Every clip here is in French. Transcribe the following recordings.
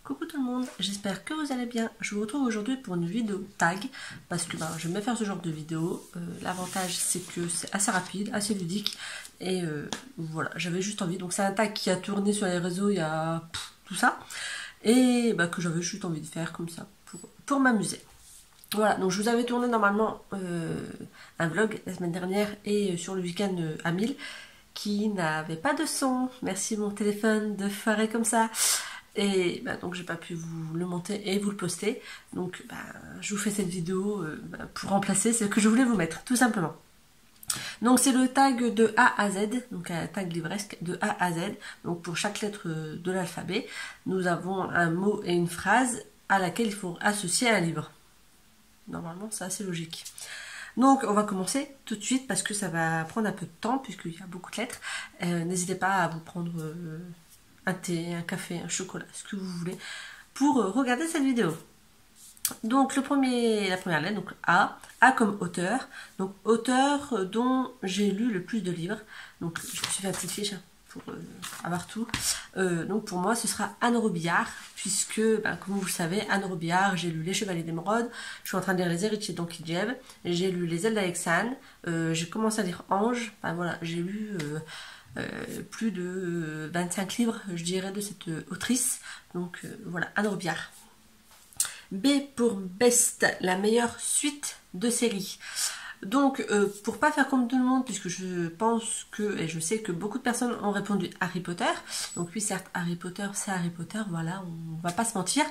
Coucou tout le monde, j'espère que vous allez bien. Je vous retrouve aujourd'hui pour une vidéo tag parce que j'aime bien faire ce genre de vidéo. L'avantage c'est que c'est assez rapide, assez ludique et voilà, j'avais juste envie. Donc c'est un tag qui a tourné sur les réseaux il y a tout ça et que j'avais juste envie de faire comme ça pour m'amuser. Voilà, donc je vous avais tourné normalement un vlog la semaine dernière et sur le week-end à 1000 qui n'avait pas de son. Merci mon téléphone de foirer comme ça. Et donc j'ai pas pu vous le monter et vous le poster. Donc je vous fais cette vidéo pour remplacer ce que je voulais vous mettre, tout simplement. Donc c'est le tag de A à Z, donc un tag livresque de A à Z. Donc pour chaque lettre de l'alphabet, nous avons un mot et une phrase à laquelle il faut associer un livre. Normalement c'est assez logique. Donc on va commencer tout de suite parce que ça va prendre un peu de temps puisqu'il y a beaucoup de lettres. N'hésitez pas à vous prendre un thé, un café, un chocolat, ce que vous voulez pour regarder cette vidéo. Donc la première lettre, donc A comme auteur. Donc auteur dont j'ai lu le plus de livres. Donc je me suis fait une petite fiche pour avoir tout. Donc pour moi ce sera Anne Robillard, puisque comme vous le savez, Anne Robillard, j'ai lu Les Chevaliers d'Émeraude, je suis en train de lire Les Héritiers de Don Quijote, j'ai lu Les Ailes d'Alexandre, j'ai commencé à lire Ange, voilà, j'ai lu plus de 25 livres, je dirais, de cette autrice. Donc voilà, Anne Robillard. B pour Best, la meilleure suite de série. Donc pour pas faire comme tout le monde, puisque je pense que, et je sais que beaucoup de personnes ont répondu Harry Potter. Donc oui, certes, Harry Potter, c'est Harry Potter, voilà, on va pas se mentir.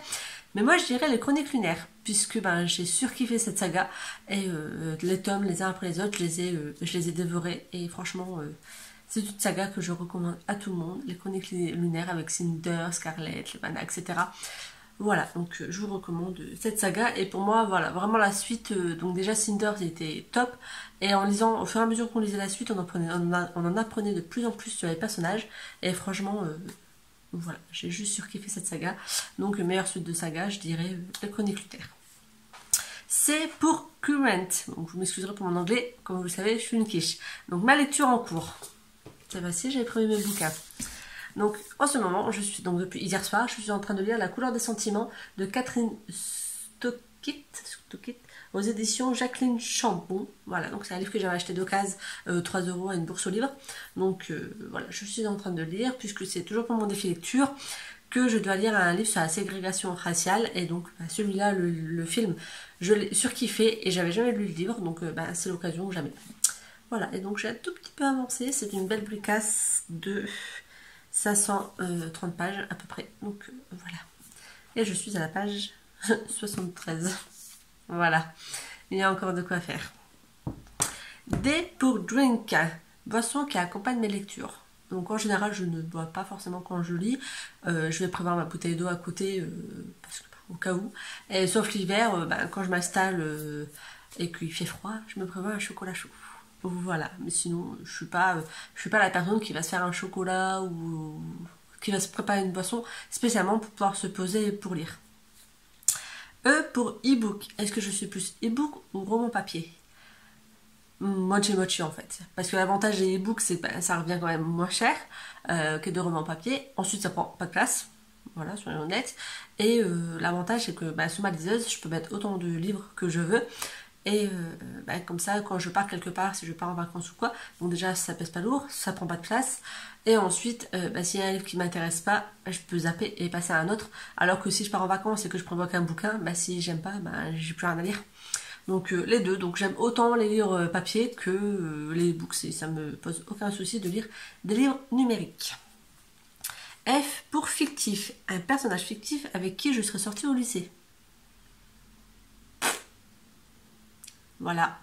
Mais moi je dirais les Chroniques lunaires, puisque j'ai surkiffé cette saga. Et les tomes, les uns après les autres, je les ai dévorés. Et franchement, c'est une saga que je recommande à tout le monde. Les Chroniques lunaires avec Cinder, Scarlett, Levana, etc. Voilà, donc je vous recommande cette saga. Et pour moi, voilà, vraiment la suite. Donc déjà Cinder était top. Et en lisant, au fur et à mesure qu'on lisait la suite, on en apprenait de plus en plus sur les personnages. Et franchement, voilà, j'ai juste surkiffé cette saga. Donc meilleure suite de saga, je dirais les Chroniques lunaires. C'est pour Current. Donc vous m'excuserez pour mon anglais, comme vous le savez, je suis une quiche. Donc ma lecture en cours. C'est facile, j'ai pris mes bouquins. Donc en ce moment, depuis hier soir, je suis en train de lire La couleur des sentiments de Catherine Stockit aux éditions Jacqueline Chambon. Voilà, donc c'est un livre que j'avais acheté d'occasion 3 € à une bourse au livre. Donc voilà, je suis en train de lire, puisque c'est toujours pour mon défi lecture, que je dois lire un livre sur la ségrégation raciale. Et donc celui-là, le film, je l'ai surkiffé et j'avais jamais lu le livre, donc c'est l'occasion ou jamais. Voilà, et donc j'ai un tout petit peu avancé, c'est une belle bricasse de 530 pages à peu près, donc voilà. Et je suis à la page 73. Voilà, il y a encore de quoi faire. D pour drink, boisson qui accompagne mes lectures. Donc en général, je ne bois pas forcément quand je lis. Je vais prévoir ma bouteille d'eau à côté, parce que, au cas où. Et, sauf l'hiver, quand je m'installe et qu'il fait froid, je me prévois un chocolat chaud. Voilà, mais sinon je suis pas la personne qui va se faire un chocolat ou qui va se préparer une boisson spécialement pour pouvoir se poser pour lire. E pour e-book. Est-ce que je suis plus e-book ou roman papier? Mochi en fait. Parce que l'avantage des e-books, c'est que ça revient quand même moins cher que de roman papier. Ensuite, ça prend pas de place. Voilà, soyons honnêtes. Et l'avantage, c'est que sur ma liseuse, je peux mettre autant de livres que je veux. Et comme ça, quand je pars quelque part, si je pars en vacances ou quoi, donc déjà ça pèse pas lourd, ça prend pas de place. Et ensuite, s'il y a un livre qui m'intéresse pas, je peux zapper et passer à un autre. Alors que si je pars en vacances et que je prévois qu'un bouquin, si j'aime pas, j'ai plus rien à lire. Donc les deux, donc j'aime autant les livres papier que les e-books. Et ça me pose aucun souci de lire des livres numériques. F pour fictif, un personnage fictif avec qui je serais sortie au lycée. Voilà,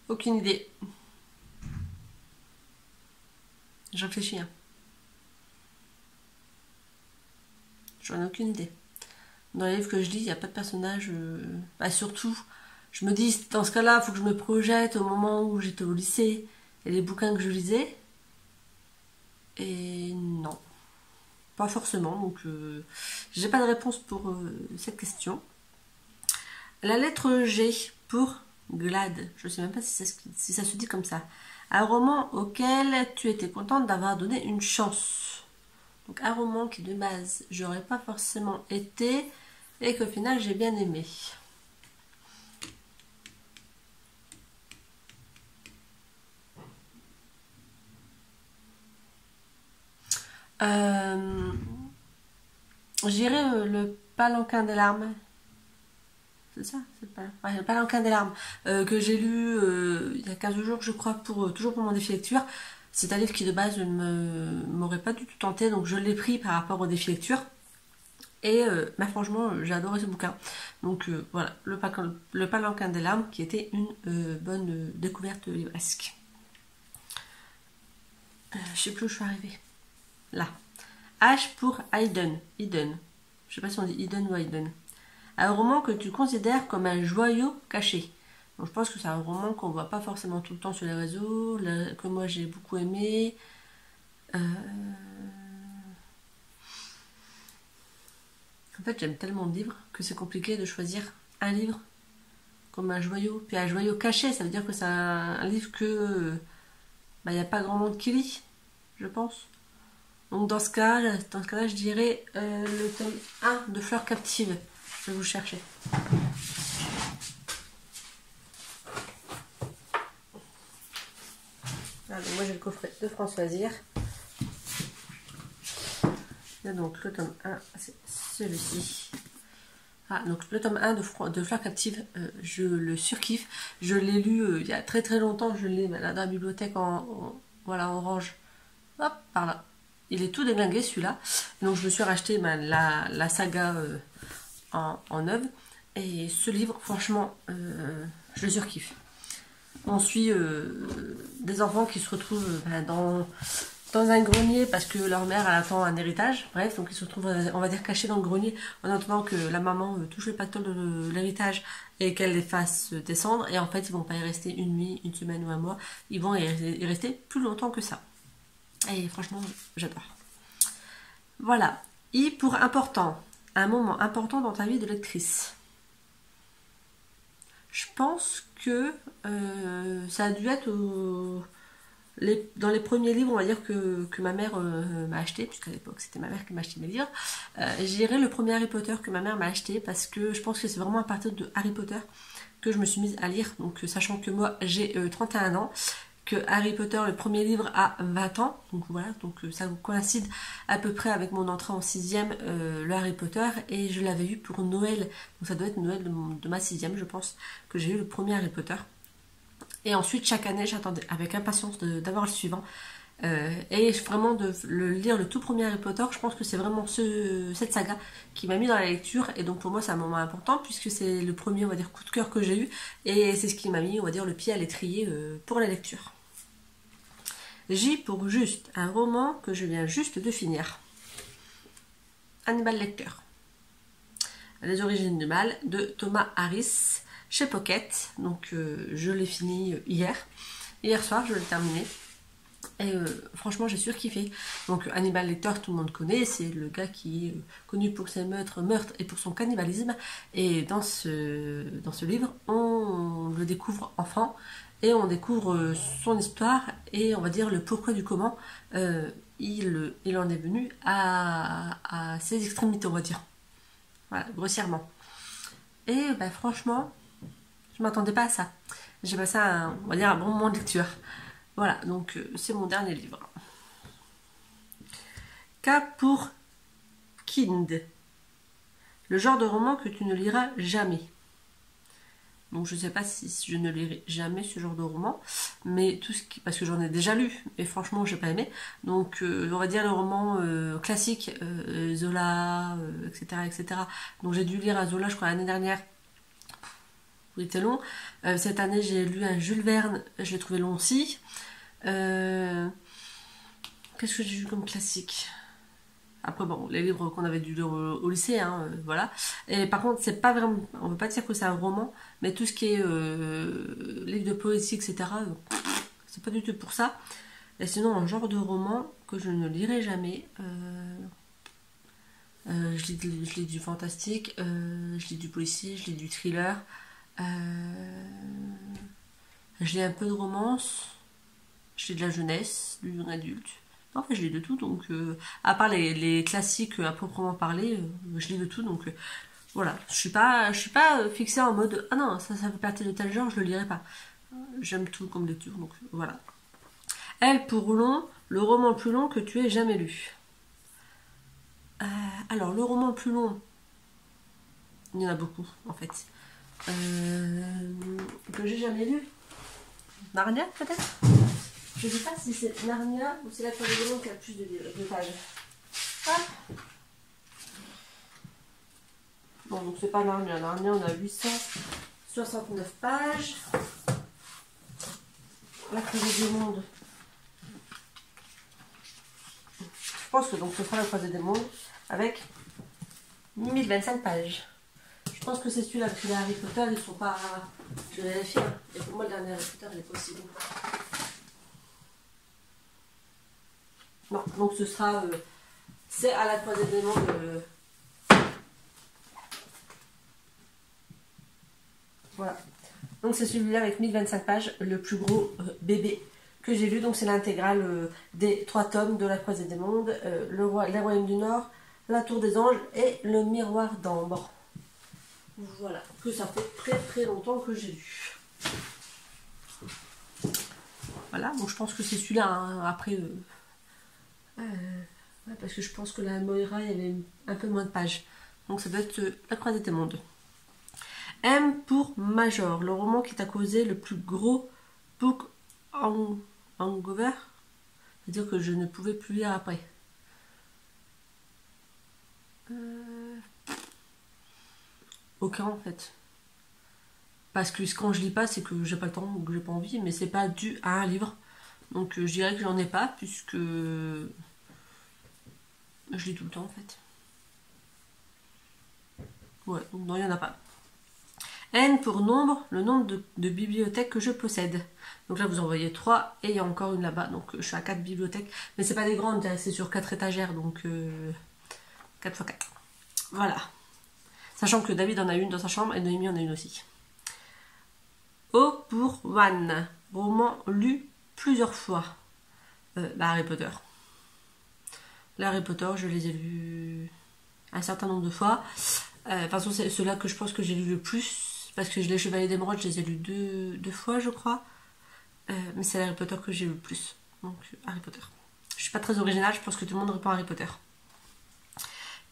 aucune idée. Je réfléchis. J'en ai aucune idée. Dans les livres que je lis, il n'y a pas de personnage. Surtout, je me dis, dans ce cas-là, il faut que je me projette au moment où j'étais au lycée et les bouquins que je lisais. Et non, pas forcément. Donc, j'ai pas de réponse pour cette question. La lettre G pour Glad, je ne sais même pas si ça se dit comme ça. Un roman auquel tu étais contente d'avoir donné une chance. Donc un roman qui de base j'aurais pas forcément été et qu'au final j'ai bien aimé. J'irais le Palanquin des larmes. C'est ça, c'est pas. Ouais, le Palanquin des larmes que j'ai lu il y a 15 jours, je crois, toujours pour mon défi lecture. C'est un livre qui de base ne m'aurait pas du tout tenté, donc je l'ai pris par rapport au défi lecture. Et bah, franchement, j'ai adoré ce bouquin. Donc voilà, le Palanquin des larmes qui était une bonne découverte livresque. Je sais plus où je suis arrivée. Là. H pour Hayden. Eden. Je sais pas si on dit Eden ou Hayden. Un roman que tu considères comme un joyau caché. Donc je pense que c'est un roman qu'on voit pas forcément tout le temps sur les réseaux, que moi j'ai beaucoup aimé. En fait, j'aime tellement de livres que c'est compliqué de choisir un livre comme un joyau. Puis un joyau caché, ça veut dire que c'est un livre que il n'y a pas grand monde qui lit, je pense. Donc dans ce cas-là, je dirais le tome 1 de Fleurs captives. Je vais vous chercher. Ah, donc moi j'ai le coffret de Françoise Hir. Et donc le tome 1, c'est celui-ci. Ah, donc le tome 1 de Fleurs captives, je le surkiffe. Je l'ai lu il y a très très longtemps, je l'ai là dans la bibliothèque voilà, orange. Hop, par là. Il est tout déglingué celui-là. Donc je me suis racheté la saga en œuvre. Et ce livre, franchement, je le surkiffe. On suit des enfants qui se retrouvent dans un grenier parce que leur mère elle attend un héritage. Bref, donc ils se retrouvent, on va dire, cachés dans le grenier en attendant que la maman touche le pactole de l'héritage et qu'elle les fasse descendre. Et en fait, ils vont pas y rester une nuit, une semaine ou un mois. Ils vont y rester plus longtemps que ça. Et franchement, j'adore. Voilà. I pour important. Un moment important dans ta vie de lectrice. Je pense que ça a dû être dans les premiers livres, on va dire, que ma mère m'a acheté, puisqu'à l'époque c'était ma mère qui m'a acheté mes livres. J'irai le premier Harry Potter que ma mère m'a acheté, parce que je pense que c'est vraiment à partir de Harry Potter que je me suis mise à lire. Donc sachant que moi j'ai 31 ans, que Harry Potter, le premier livre, a 20 ans. Donc voilà, donc ça coïncide à peu près avec mon entrée en 6ème, le Harry Potter. Et je l'avais eu pour Noël. Donc ça doit être Noël de ma 6ème, je pense, que j'ai eu le premier Harry Potter. Et ensuite, chaque année, j'attendais avec impatience d'avoir le suivant. Et vraiment de le lire le tout premier Harry Potter, je pense que c'est vraiment cette saga qui m'a mis dans la lecture. Et donc pour moi, c'est un moment important puisque c'est le premier, on va dire, coup de cœur que j'ai eu. Et c'est ce qui m'a mis, on va dire, le pied à l'étrier pour la lecture. J pour juste, un roman que je viens juste de finir. Hannibal Lecter. Les origines du mal de Thomas Harris chez Pocket. Donc je l'ai fini hier soir, je l'ai terminé. Et franchement, j'ai surkiffé. Donc Hannibal Lecter, tout le monde connaît, c'est le gars qui est connu pour ses meurtres et pour son cannibalisme. Et dans ce livre, on le découvre enfant et on découvre son histoire et on va dire le pourquoi du comment il en est venu à ses extrémités, on va dire. Voilà, grossièrement. Et bah, franchement, je m'attendais pas à ça. J'ai passé on va dire, un bon moment de lecture. Voilà, donc c'est mon dernier livre. K pour Kind. Le genre de roman que tu ne liras jamais. Donc je ne sais pas si je ne lirai jamais ce genre de roman, mais parce que j'en ai déjà lu, et franchement j'ai pas aimé. Donc on va dire le roman classique, Zola, etc., etc. Donc j'ai dû lire un Zola, je crois, l'année dernière. Il était long. Cette année j'ai lu un Jules Verne, je l'ai trouvé long aussi. Qu'est-ce que j'ai lu comme classique? Après bon, les livres qu'on avait dû lire au lycée, hein, voilà. Et par contre, c'est pas vraiment, on veut pas dire que c'est un roman, mais tout ce qui est livre de poésie, etc., c'est pas du tout pour ça. Et sinon, un genre de roman que je ne lirai jamais, je lis du fantastique, je lis du policier, je lis du thriller, je lis un peu de romance, je lis de la jeunesse, du young adulte. En fait, je lis de tout, donc à part les classiques à proprement parler, je lis de tout, donc voilà. Je suis pas fixée en mode ah non, ça fait partie de tel genre, je le lirai pas. J'aime tout comme lecture, donc voilà. Elle pour long, le roman le plus long que tu aies jamais lu. Alors le roman le plus long, il y en a beaucoup en fait. Que j'ai jamais lu. Narnia peut-être. Je ne sais pas si c'est Narnia ou c'est la Croisée des Mondes qui a le plus de pages. Ah. Bon, donc c'est pas Narnia. Narnia, on a 869 pages. La Croisée des Mondes. Je pense que donc ce sera la Croisée des Mondes avec 1025 pages. Je pense que c'est celui-là, parce que les Harry Potter, ils sont pas. Je vais vérifier. Et pour moi, le dernier Harry Potter, il est possible. Non, donc ce sera. C'est à la Croisée des Mondes. Voilà. Donc c'est celui-là avec 1025 pages, le plus gros bébé que j'ai lu. Donc c'est l'intégrale des 3 tomes de la Croisée des Mondes, les Royaumes du Nord, la Tour des Anges et le Miroir d'Ambre. Voilà, que ça fait très très longtemps que j'ai lu. Voilà, donc je pense que c'est celui-là. Hein. Après, ouais, parce que je pense que la Moira, il y avait un peu moins de pages. Donc ça doit être la Croisée des Mondes. M pour Major, le roman qui t'a causé le plus gros book hangover. C'est-à-dire que je ne pouvais plus lire après. Aucun en fait. Parce que quand je lis pas, c'est que j'ai pas le temps ou que j'ai pas envie, mais c'est pas dû à un livre. Donc je dirais que j'en ai pas, puisque je lis tout le temps en fait. Ouais, donc non, il n'y en a pas. N pour nombre, le nombre de bibliothèques que je possède. Donc là, vous en voyez 3 et il y a encore une là-bas. Donc je suis à 4 bibliothèques. Mais c'est pas des grandes, c'est sur 4 étagères. Donc 4 x 4. Voilà. Sachant que David en a une dans sa chambre et Noémie en a une aussi. O pour One, roman lu plusieurs fois. Harry Potter. Les Harry Potter, je les ai lus un certain nombre de fois. De toute façon, c'est ceux-là que je pense que j'ai lu le plus. Parce que les Chevaliers d'Émeraude, je les ai lus deux fois, je crois. Mais c'est Harry Potter que j'ai lu le plus. Donc, Harry Potter. Je suis pas très originale, je pense que tout le monde répond Harry Potter.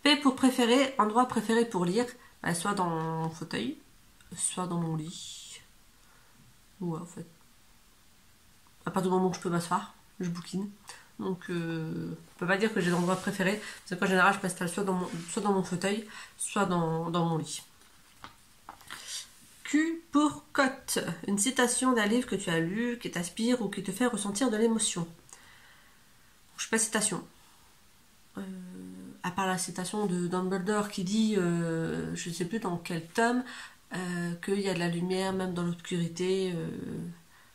P pour préféré, endroit préféré pour lire, soit dans mon fauteuil, soit dans mon lit. Ouais, en fait. À partir du moment où je peux m'asseoir, je bouquine. Donc, je peux pas dire que j'ai d'endroit préféré. C'est qu'en général, je m'installe soit dans mon fauteuil, soit dans mon lit. Q pour cote, une citation d'un livre que tu as lu, qui t'inspire ou qui te fait ressentir de l'émotion. Je sais pas citation. À part la citation de Dumbledore qui dit, je ne sais plus dans quel tome, qu'il y a de la lumière même dans l'obscurité,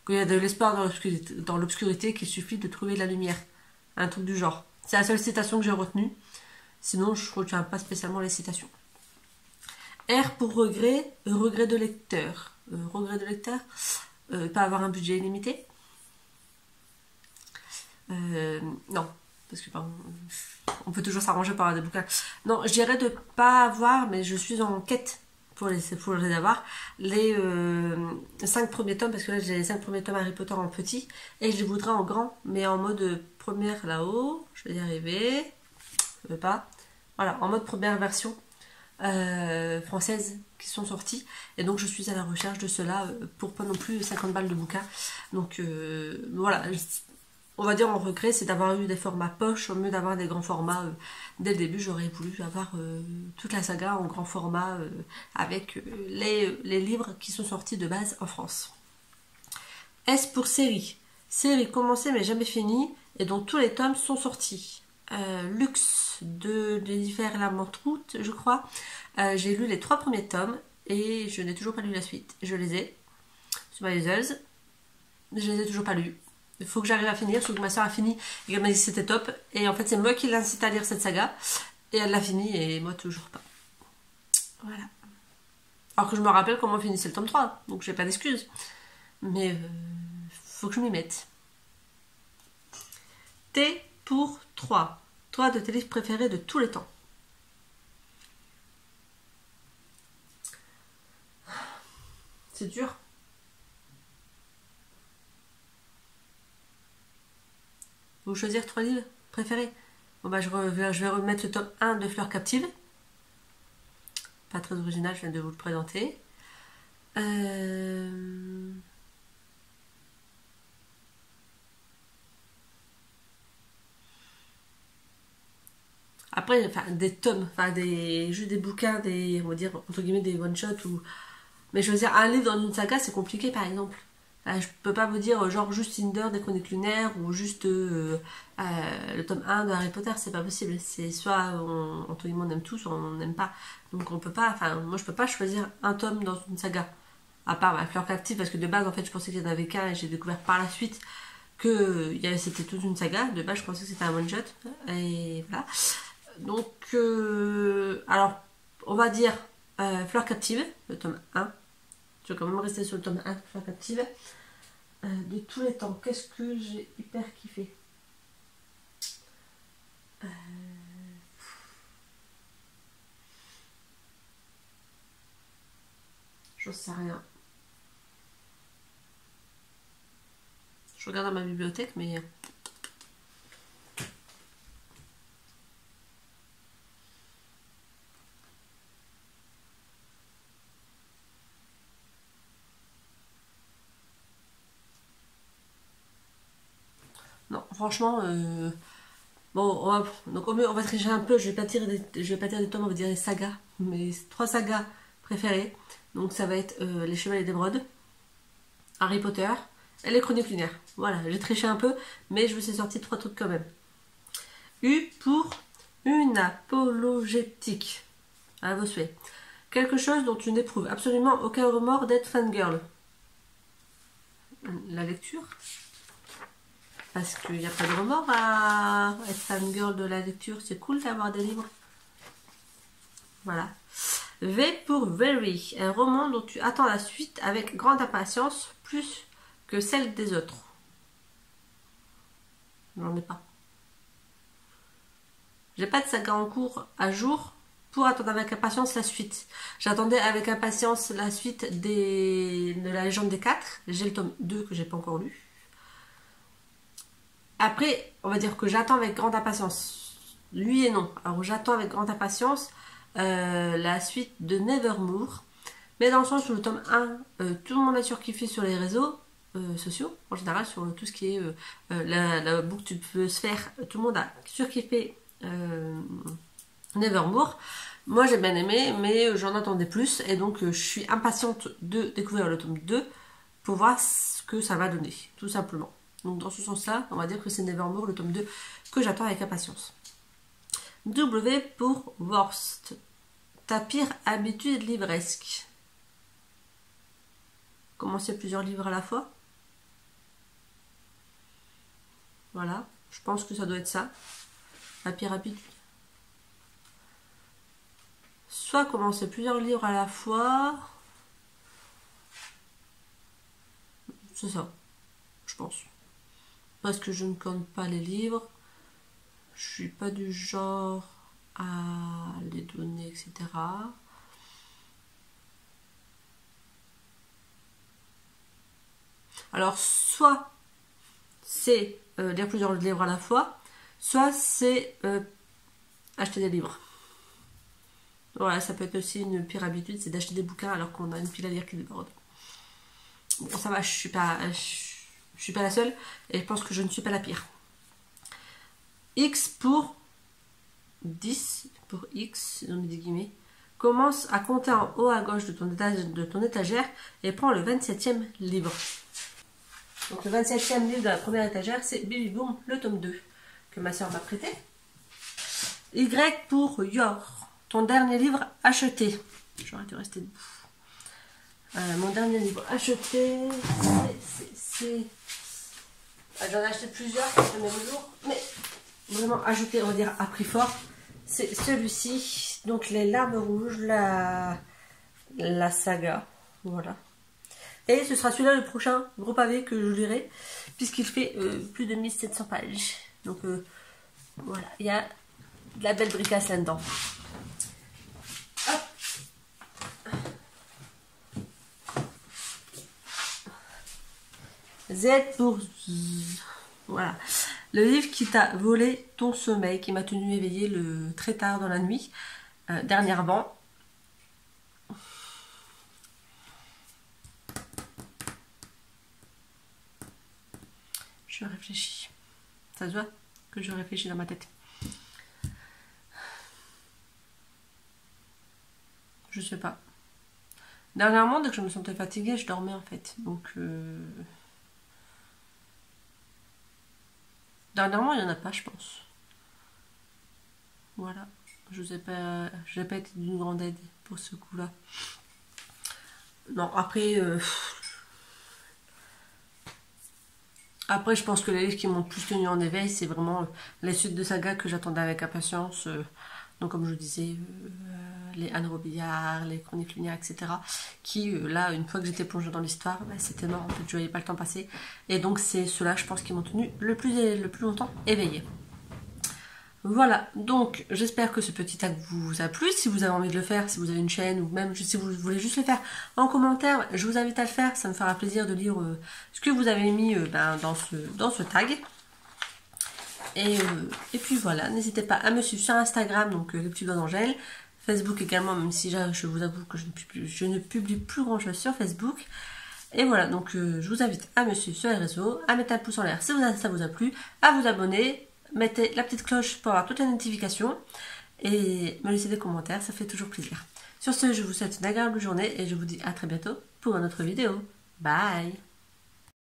qu'il y a de l'espoir dans l'obscurité, qu'il suffit de trouver de la lumière. Un truc du genre. C'est la seule citation que j'ai retenue. Sinon, je ne retiens pas spécialement les citations. R pour regret, regret de lecteur. Regret de lecteur, pas avoir un budget illimité. Non, parce que on peut toujours s'arranger par avoir des bouquins. Non, je dirais de pas avoir, mais je suis en quête pour les avoir. Les 5 premiers tomes, parce que là j'ai les 5 premiers tomes Harry Potter en petit, et je les voudrais en grand, mais en mode première là-haut. Je vais y arriver. Je veux pas. Voilà, en mode première version. Françaises qui sont sorties, et donc je suis à la recherche de cela pour pas non plus 50 balles de bouquin. Donc voilà, on va dire en regret, c'est d'avoir eu des formats poche au mieux d'avoir des grands formats. Dès le début, j'aurais voulu avoir toute la saga en grand format avec les livres qui sont sortis de base en France. S pour série. Série commencée mais jamais finie et dont tous les tomes sont sortis. Luxe de Jennifer Lamontrout, je crois. J'ai lu les 3 premiers tomes et je n'ai toujours pas lu la suite. Je les ai sur ma liseuse. Je les ai toujours pas lus. Il faut que j'arrive à finir, sauf que ma soeur a fini et elle m'a dit que c'était top. Et en fait, c'est moi qui l'incite à lire cette saga. Et elle l'a fini et moi toujours pas. Voilà. Alors que je me rappelle comment finissait le tome 3. Donc j'ai pas d'excuses. Mais faut que je m'y mette. T pour 3. 3 de tes livres préférés de tous les temps. C'est dur. Vous choisir 3 livres préférés. Bon bah je vais remettre le tome 1 de Fleurs captives. Pas très original, je viens de vous le présenter. Après, enfin, des tomes, enfin, juste des bouquins, on va dire, entre guillemets, des one-shots ou... Mais choisir un livre dans une saga, c'est compliqué, par exemple. Enfin, je peux pas vous dire, genre, juste Cinder des Chroniques Lunaires ou juste le tome 1 de Harry Potter, c'est pas possible. C'est soit, entre guillemets, on aime tout, soit on n'aime pas. Donc, on peut pas, enfin, moi, je peux pas choisir un tome dans une saga. À part ma Fleur captive, parce que de base, en fait, je pensais qu'il y en avait qu'un et j'ai découvert par la suite que c'était toute une saga. De base, je pensais que c'était un one-shot. Et voilà. Donc, alors, on va dire Fleur captive, le tome 1. Je vais quand même rester sur le tome 1 de Fleur captive. De tous les temps, qu'est-ce que j'ai hyper kiffé? J'en sais rien. Je regarde dans ma bibliothèque, mais... Non, franchement, bon, on va tricher un peu, je vais pas dire des tomes, on va dire des sagas, mes 3 sagas préférées. Donc ça va être Les Chevaliers d'Émeraude, Harry Potter et Les Chroniques Lunaires. Voilà, j'ai triché un peu, mais je vous ai sorti 3 trucs quand même. U pour une apologétique. À vos souhaits. Quelque chose dont tu n'éprouves absolument aucun remords d'être fangirl. La lecture. Parce qu'il n'y a pas de remords à être fangirl de la lecture. C'est cool d'avoir des livres. Voilà. V pour Very. Un roman dont tu attends la suite avec grande impatience, plus que celle des autres. J'en ai pas. J'ai pas de saga en cours à jour pour attendre avec impatience la suite. J'attendais avec impatience la suite de la Légende des 4. J'ai le tome 2 que j'ai pas encore lu. Après, on va dire que j'attends avec grande impatience. Lui et non. Alors j'attends avec grande impatience la suite de Nevermore. Mais dans le sens où le tome 1, tout le monde a surkiffé sur les réseaux sociaux. En général, sur tout ce qui est la booktube sphère, tout le monde a surkiffé Nevermore. Moi j'ai bien aimé, mais j'en attendais plus. Et donc je suis impatiente de découvrir le tome 2 pour voir ce que ça va donner, tout simplement. Donc dans ce sens-là, on va dire que c'est Nevermore, le tome 2, que j'attends avec impatience. W pour Worst. Ta pire habitude livresque. Commencer plusieurs livres à la fois. Voilà, je pense que ça doit être ça. La pire habitude. Soit commencer plusieurs livres à la fois. C'est ça, je pense. Parce que je ne compte pas les livres. Je suis pas du genre à les donner, etc. Alors, soit c'est lire plusieurs livres à la fois, soit c'est acheter des livres. Voilà, ça peut être aussi une pire habitude, c'est d'acheter des bouquins alors qu'on a une pile à lire qui déborde. Bon, ça va, je suis pas la seule et je pense que je ne suis pas la pire. X pour 10 pour X, dans des guillemets. Commence à compter en haut à gauche de ton étagère et prends le 27e livre. Donc le 27e livre de la première étagère, c'est Baby Boom, le tome 2, que ma soeur m'a prêté. Y pour Yor, ton dernier livre acheté. J'aurais dû rester debout. Mon dernier livre acheté, c'est... J'en ai acheté plusieurs le même jour, mais vraiment acheté, on va dire, à prix fort. C'est celui-ci, donc Les Larmes Rouges, la saga, voilà. Et ce sera celui-là le prochain gros pavé que je lirai, puisqu'il fait plus de 1700 pages. Donc Voilà, il y a de la belle bricasse là-dedans. Z pour Z. Voilà. Le livre qui t'a volé ton sommeil, qui m'a tenu éveillée très tard dans la nuit, dernièrement. Je réfléchis. Ça se voit que je réfléchis dans ma tête. Je sais pas. Dernièrement, dès que je me sentais fatiguée, je dormais en fait. Donc, dernièrement, il n'y en a pas, je pense. Voilà. Je n'ai pas été d'une grande aide pour ce coup-là. Non, après... Après, je pense que les livres qui m'ont plus tenu en éveil, c'est vraiment les suites de saga que j'attendais avec impatience. Donc, comme je vous disais, les Anne Robillard, les Chroniques Lumière, etc. Qui, là, une fois que j'étais plongée dans l'histoire, bah, c'était mort. En fait, je voyais pas le temps passer. Et donc, c'est ceux-là, je pense, qui m'ont tenu le plus longtemps éveillée. Voilà, donc j'espère que ce petit tag vous a plu. Si vous avez envie de le faire, si vous avez une chaîne ou même si vous voulez juste le faire en commentaire, je vous invite à le faire. Ça me fera plaisir de lire ce que vous avez mis dans ce tag. Et puis voilà, n'hésitez pas à me suivre sur Instagram, donc le petit doigt d'Angèle. Facebook également, même si je vous avoue que je ne publie plus grand chose sur Facebook. Et voilà, donc je vous invite à me suivre sur les réseaux, à mettre un pouce en l'air si ça vous a plu, à vous abonner. Mettez la petite cloche pour avoir toutes les notifications et me laissez des commentaires, ça fait toujours plaisir. Sur ce, je vous souhaite une agréable journée et je vous dis à très bientôt pour une autre vidéo. Bye!